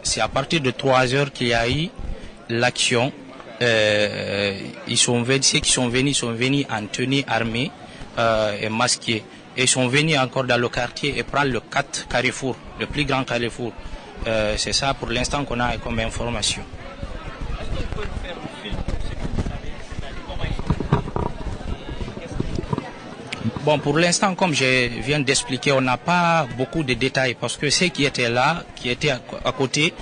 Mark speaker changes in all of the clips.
Speaker 1: c'est à partir de 3 heures qu'il y a eu l'action. Ceux qui sont venus en tenue armée et masqués. Et ils sont venus encore dans le quartier et prendre le 4 Carrefour, le plus grand Carrefour. C'est ça pour l'instant qu'on a comme information.
Speaker 2: Est-ce que vous pouvez nous faire un film de ce que vous savez, c'est-à-dire comment ils sont?
Speaker 1: Bon, pour l'instant, comme je viens d'expliquer, on n'a pas beaucoup de détails parce que ceux qui étaient là, qui étaient à côté,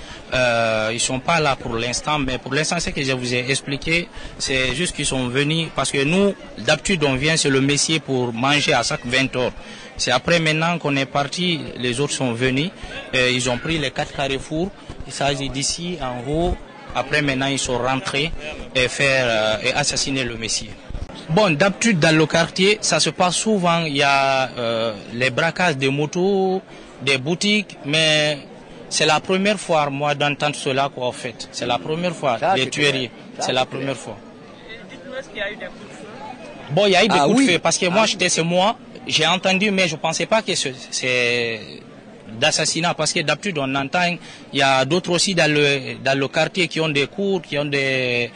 Speaker 1: ils sont pas là pour l'instant. Mais pour l'instant, ce que je vous ai expliqué, c'est juste qu'ils sont venus parce que nous, d'habitude, on vient c'est le messier pour manger à chaque 20 heures. C'est après maintenant qu'on est parti, les autres sont venus, ils ont pris les 4 carrefours, il s'agit d'ici en haut. Après maintenant, ils sont rentrés et assassiner le messier. Bon, d'habitude dans le quartier, ça se passe souvent. Il y a les braquages de motos, des boutiques, mais c'est la première fois, moi, d'entendre cela quoi, en fait. C'est la première fois, les tueries. C'est la première fois.
Speaker 2: Dites-nous, est-ce qu'il y a eu des coups de feu?
Speaker 1: Bon, il y a eu des coups de feu, parce que moi, j'étais chez moi, j'ai entendu, mais je ne pensais pas que c'est d'assassinat, parce que d'habitude on entend, il y a d'autres aussi dans le quartier qui ont des cours, qui ont les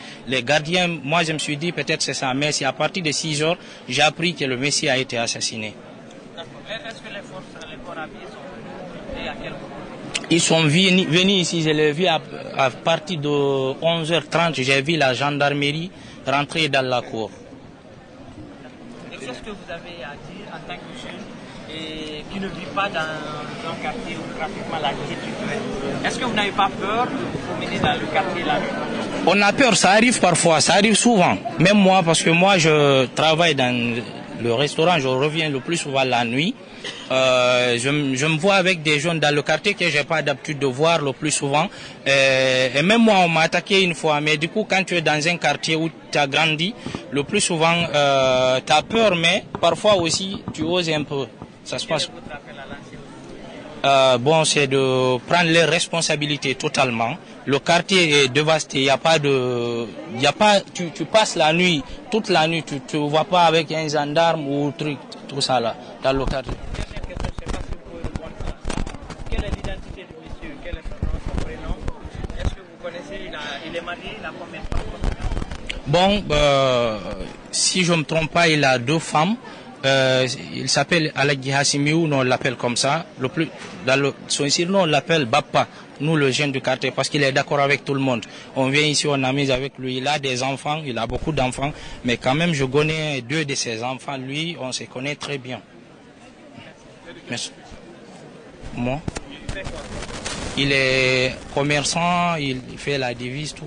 Speaker 1: gardiens. Moi je me suis dit peut-être c'est ça, mais c'est à partir de 6 heures, j'ai appris que le messie a été assassiné.
Speaker 2: Est-ce que les corps à pied sont venus et à quel moment?
Speaker 1: Ils sont venus ici, je l'ai vu à partir de 11h30, j'ai vu la gendarmerie rentrer dans la cour.
Speaker 2: Et qu'est-ce que vous avez à dire en tant que jeune et qui ne vit pas dans un quartier où pratiquement la vie est culturelle? Est-ce que vous n'avez pas peur de vous promener dans le quartier la nuit?
Speaker 1: On a peur, ça arrive parfois, ça arrive souvent. Même moi, parce que moi je travaille dans le restaurant, je reviens le plus souvent la nuit. Je me vois avec des jeunes dans le quartier que j'ai pas d'habitude de voir le plus souvent. Et même moi, on m'a attaqué une fois. Mais du coup, quand tu es dans un quartier où tu as grandi, le plus souvent, tu as peur, mais parfois aussi, tu oses un peu. Ça se passe. Bon, c'est de prendre les responsabilités totalement. Le quartier est dévasté. Il y a pas, tu passes la nuit, toute la nuit, tu ne vois pas avec un gendarme ou truc, tout ça là, dans le quartier.
Speaker 2: Quelle est l'identité du monsieur? Quel est son nom, son prénom? Est-ce que vous connaissez, il est marié, il a combien de femmes?
Speaker 1: Bon, si je ne me trompe pas, il a 2 femmes. Il s'appelle Alagui Hassimiou, nous on l'appelle comme ça. Son surnom on l'appelle Bappa, nous le jeune du quartier, parce qu'il est d'accord avec tout le monde. On vient ici, on amuse avec lui. Il a des enfants, il a beaucoup d'enfants, mais quand même je connais 2 de ses enfants. Lui, on se connaît très bien. Merci. Moi, il est commerçant, il fait la devise, tout.